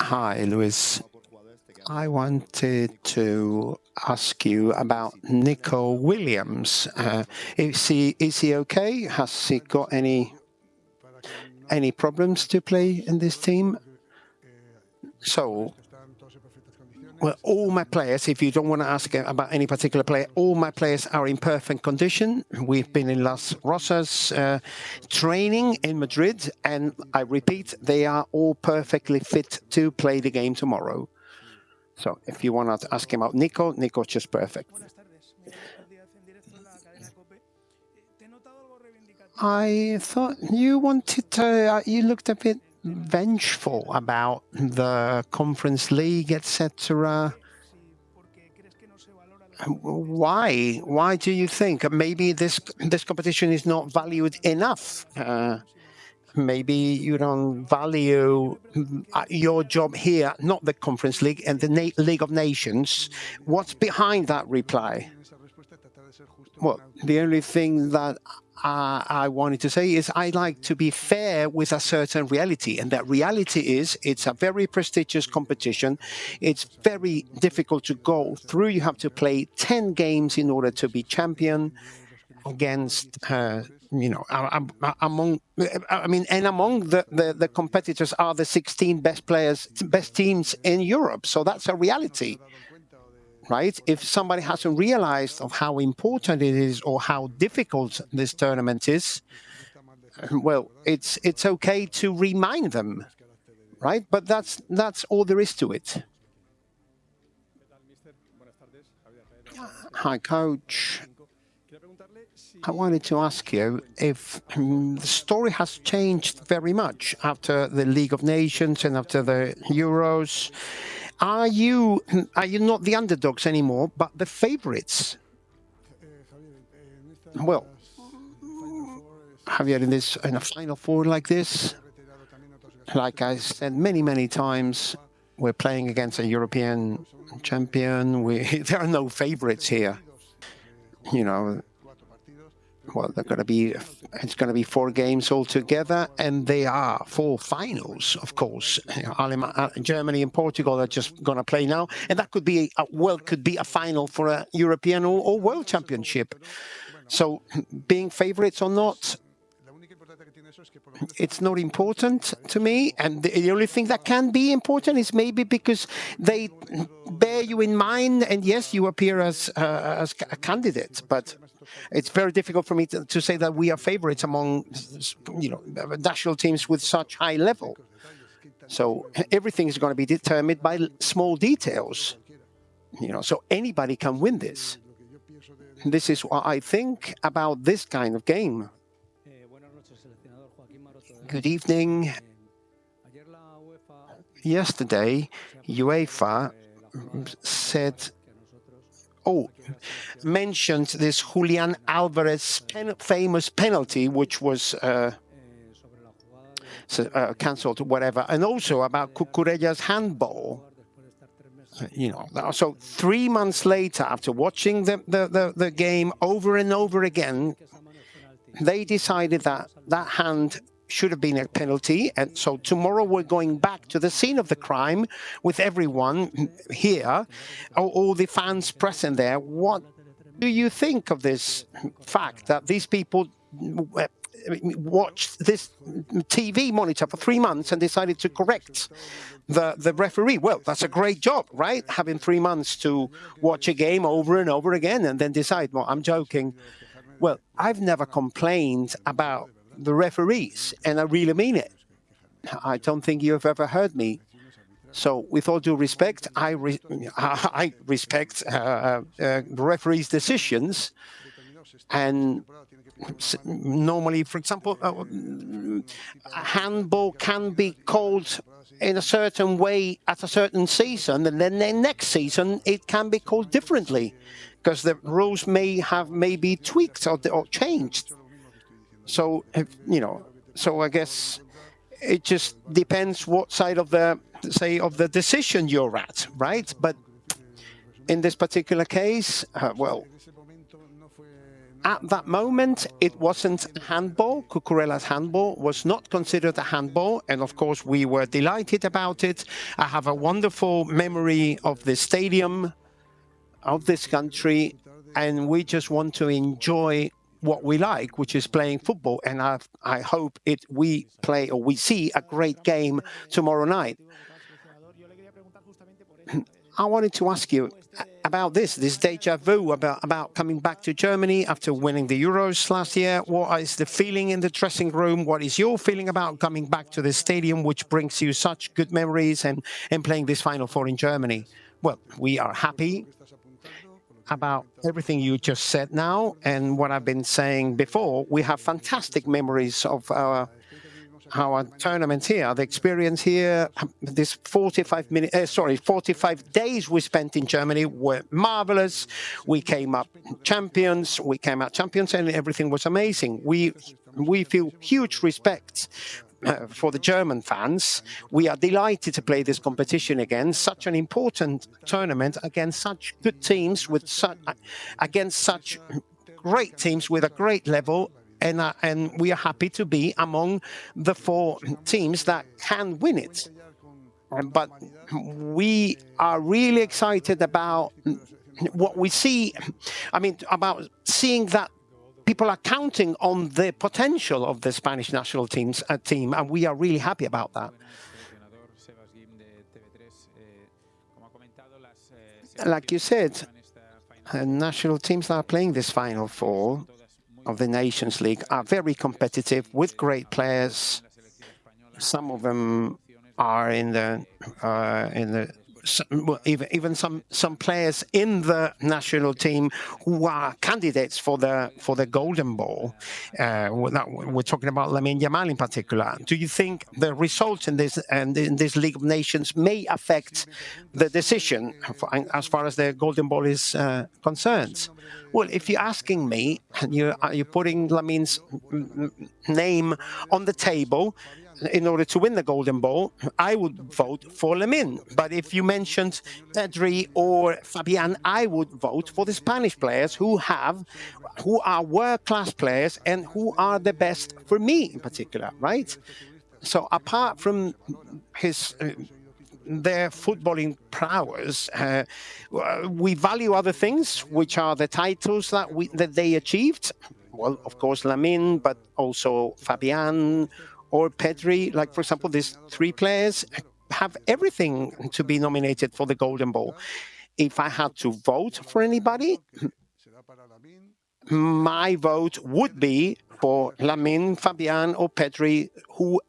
Hi, Luis. I wanted to ask you about Nico Williams. Is he okay? Has he got any problems to play in this team? So, well, all my players, if you don't want to ask about any particular player, all my players are in perfect condition. We've been in Las Rosas training in Madrid, and I repeat, they are all perfectly fit to play the game tomorrow. So if you want to ask him about Nico's just perfect. I thought you wanted to, you looked a bit vengeful about the Conference League, etc. Why? Why do you think maybe this competition is not valued enough? Maybe you don't value your job here, not the Conference League and the League of Nations. What's behind that reply? Well, the only thing that I wanted to say is I like to be fair with a certain reality, and that reality is it's a very prestigious competition. It's very difficult to go through. You have to play 10 games in order to be champion against, among the competitors are the 16 best teams in Europe. So that's a reality. Right? If somebody hasn't realized of how important it is or how difficult this tournament is, well, it's okay to remind them, right? But that's all there is to it. Hi, Coach. I wanted to ask you if the story has changed very much after the League of Nations and after the Euros. Are you not the underdogs anymore, but the favorites? Well, Javier, in a Final Four like this, like I said many times, we're playing against a European champion. There are no favorites here. You know, well, it's going to be 4 games altogether, and they are 4 finals, of course. Germany and Portugal are just going to play now, and that could be a final for a European or World Championship. So, being favorites or not, it's not important to me, and the only thing that can be important is maybe because they bear you in mind, and yes, you appear as a candidate, but it's very difficult for me to say that we are favorites among, national teams with such high level. So everything is going to be determined by small details. So anybody can win this. This is what I think about this kind of game. Good evening. Yesterday, UEFA mentioned this Julian Alvarez famous penalty, which was cancelled, whatever, and also about Cucurella's handball. So 3 months later, after watching the game over and over again, they decided that hand should have been a penalty, and so tomorrow we're going back to the scene of the crime with everyone here, all the fans present there. What do you think of this fact that these people watched this TV monitor for 3 months and decided to correct the referee? Well, that's a great job, right? Having 3 months to watch a game over and over again and then decide, well, I'm joking. Well, I've never complained about the referees, and I really mean it. I don't think you've ever heard me. So, with all due respect, I respect the referees' decisions, and normally, for example, handball can be called in a certain way at a certain season, and then the next season it can be called differently, because the rules may be tweaked or changed. So, so I guess it just depends what side of the decision you're at, right? But in this particular case, well, at that moment, it wasn't handball. Cucurella's handball was not considered a handball. And of course, we were delighted about it. I have a wonderful memory of the stadium, of this country, and we just want to enjoy what we like, which is playing football. And I hope we play or we see a great game tomorrow night. I wanted to ask you about this deja vu, about coming back to Germany after winning the Euros last year. What is the feeling in the dressing room? What is your feeling about coming back to the stadium, which brings you such good memories, and playing this Final Four in Germany? Well, we are happy about everything you just said now and what I've been saying before. We have fantastic memories of our tournament here, the experience here. This 45 days we spent in Germany were marvelous. We came out champions, and everything was amazing. We feel huge respect for the German fans. We are delighted to play this competition again, such an important tournament against such good teams, against such great teams with a great level. And we are happy to be among the 4 teams that can win it. But we are really excited about what we see. I mean, about seeing that people are counting on the potential of the Spanish national team, and we are really happy about that. Like you said, national teams that are playing this Final Four of the Nations League are very competitive with great players. Some of them are even some players in the national team who are candidates for the Golden Ball. We're talking about Lamine Yamal in particular. Do you think the results in this League of Nations may affect the decision as far as the Golden Ball is concerned? Well, if you're asking me, and you're putting Lamine's name on the table in order to win the Golden Ball, I would vote for Lamine. But if you mentioned Pedri or Fabián, I would vote for the Spanish players who are world-class players and who are the best for me in particular, right? So apart from their footballing prowess, we value other things, which are the titles that they achieved. Well, of course, Lamine, but also Fabián or Pedri. Like, for example, these 3 players have everything to be nominated for the Golden Ball. If I had to vote for anybody, my vote would be for Lamine, Fabián, or Pedri,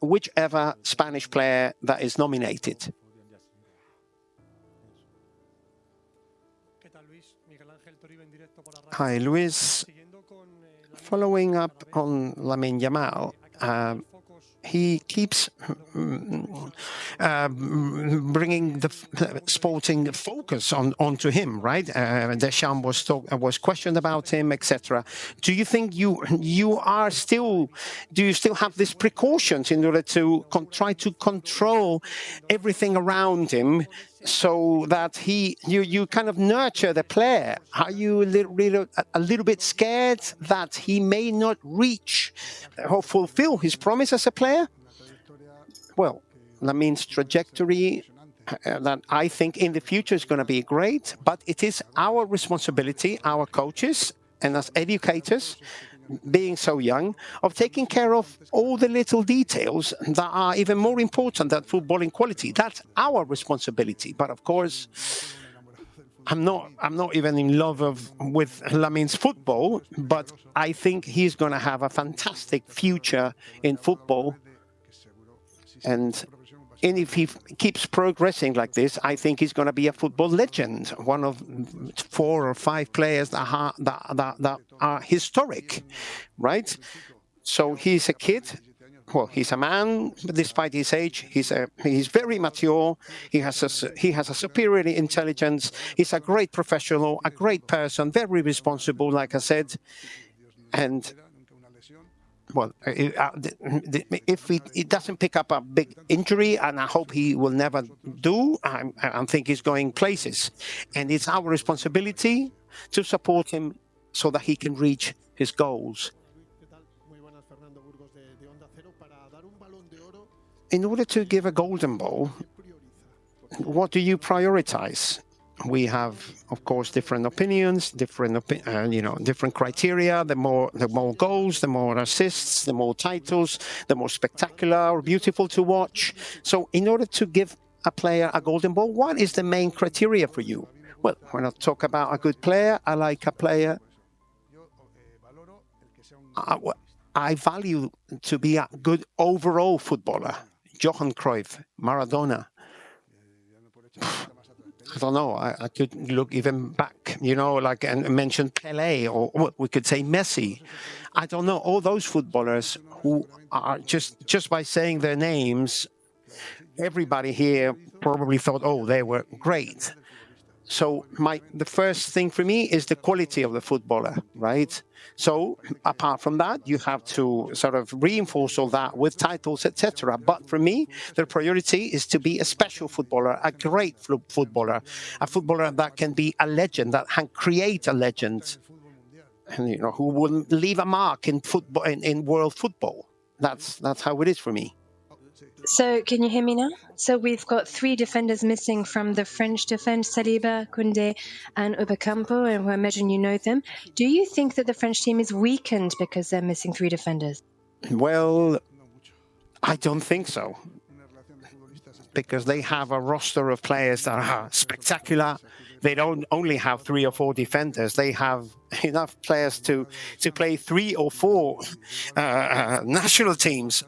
whichever Spanish player that is nominated. Hi, Luis. Following up on Lamine Yamal, he keeps bringing the sporting focus onto him, right? Deschamps was questioned about him, etc. Do you think do you still have these precautions in order to try to control everything around him, so that you kind of nurture the player? Are you a little bit scared that he may not reach or fulfill his promise as a player? Well, Lamine's trajectory that I think in the future is going to be great, but it is our responsibility, our coaches and as educators, being so young, of taking care of all the little details that are even more important than footballing quality. That's our responsibility. But of course, I'm not even in love with Lamine's football, but I think he's going to have a fantastic future in football. And if he keeps progressing like this, I think he's going to be a football legend, one of 4 or 5 players that are historic, right? So he's a kid. Well, he's a man, despite his age. He's very mature. He has a superior intelligence. He's a great professional, a great person, very responsible, like I said. And well, if it doesn't pick up a big injury, and I hope he will never do, I think he's going places. And it's our responsibility to support him so that he can reach his goals. In order to give a golden ball, what do you prioritize? We have, of course, different opinions, different criteria. The more goals, the more assists, the more titles, the more spectacular or beautiful to watch. So, in order to give a player a golden ball, what is the main criteria for you? Well, when I talk about a good player, I like a player. I value to be a good overall footballer. Johan Cruyff, Maradona. I don't know. I could look even back, and mention Pelé, or what we could say Messi. I don't know. All those footballers who are just by saying their names, everybody here probably thought, oh, they were great. So the first thing for me is the quality of the footballer, right? So apart from that, you have to sort of reinforce all that with titles, etc. But for me, the priority is to be a special footballer, a great footballer, a footballer that can be a legend, that can create a legend, and who will leave a mark in football, in world football. That's how it is for me. So can you hear me now? So we've got 3 defenders missing from the French defense, Saliba, Koundé and Upamecano, and I imagine you know them. Do you think that the French team is weakened because they're missing 3 defenders? Well, I don't think so, because they have a roster of players that are spectacular. They don't only have 3 or 4 defenders. They have enough players to play 3 or 4 national teams.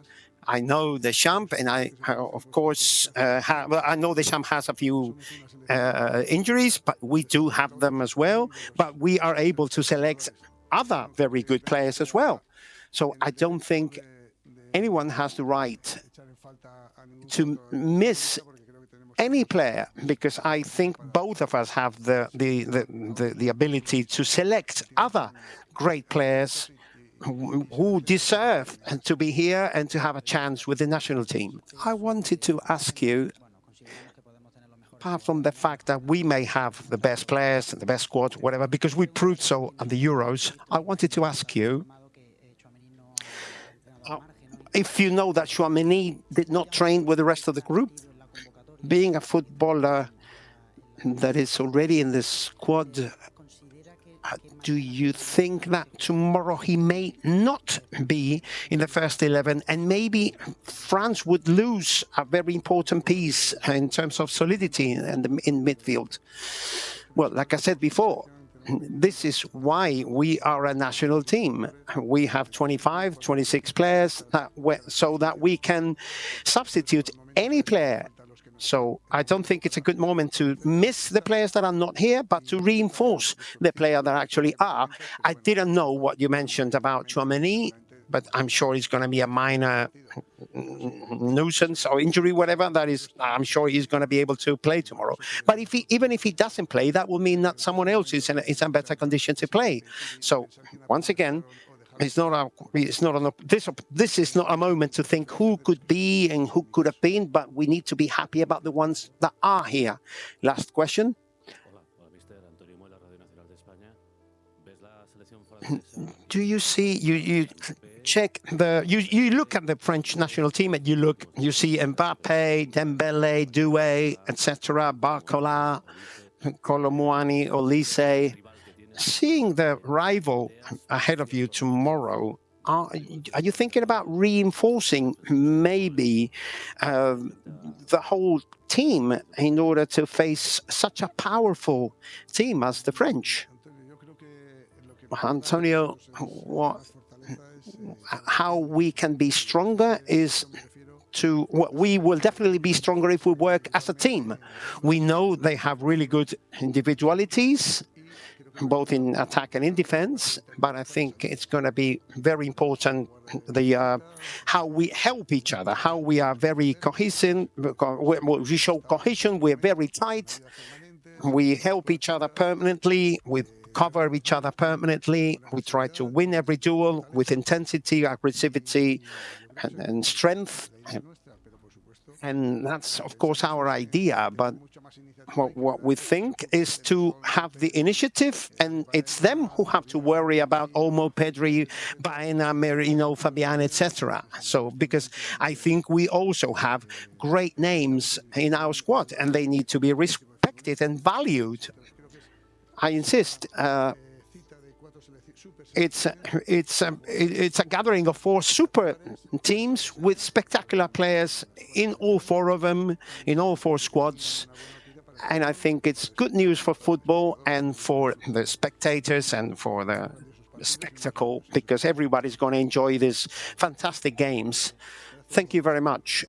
I know Deschamps, and I, of course, I know Deschamps has a few injuries, but we do have them as well. But we are able to select other very good players as well. So I don't think anyone has the right to miss any player, because I think both of us have the ability to select other great players who deserve to be here and to have a chance with the national team. I wanted to ask you, apart from the fact that we may have the best players, the best squad, whatever, because we proved so at the Euros, I wanted to ask you if you know that Tchouaméni did not train with the rest of the group. Being a footballer that is already in the squad, do you think that tomorrow he may not be in the first 11, and maybe France would lose a very important piece in terms of solidity in midfield? Well, like I said before, this is why we are a national team. We have 25, 26 players so that we can substitute any player. So I don't think it's a good moment to miss the players that are not here, but to reinforce the players that actually are. I didn't know what you mentioned about Tchouaméni, but I'm sure it's going to be a minor nuisance or injury, whatever that is. I'm sure he's going to be able to play tomorrow. But even if he doesn't play, that will mean that someone else is in a better condition to play. So once again, this is not a moment to think who could be and who could have been, but we need to be happy about the ones that are here. Last question. Do you see, you check you look at the French national team and you see Mbappe, Dembele, Doué, etc., Barcola, Kolo Muani, Olise. Seeing the rival ahead of you tomorrow, are you thinking about reinforcing maybe the whole team in order to face such a powerful team as the French? Antonio, how we can be stronger is we will definitely be stronger if we work as a team. We know they have really good individualities, both in attack and in defense, but I think it's going to be very important how we help each other, how we are very cohesive. We show cohesion, we're very tight, we help each other permanently, we cover each other permanently, we try to win every duel with intensity, aggressivity, and strength. And that's, of course, our idea. But what we think is to have the initiative, and it's them who have to worry about Olmo, Pedri, Baena, Merino, Fabián, etc. So, because I think we also have great names in our squad, and they need to be respected and valued. I insist. It's a gathering of 4 super teams with spectacular players in all 4 of them, in all 4 squads. And I think it's good news for football and for the spectators and for the spectacle, because everybody's going to enjoy these fantastic games. Thank you very much.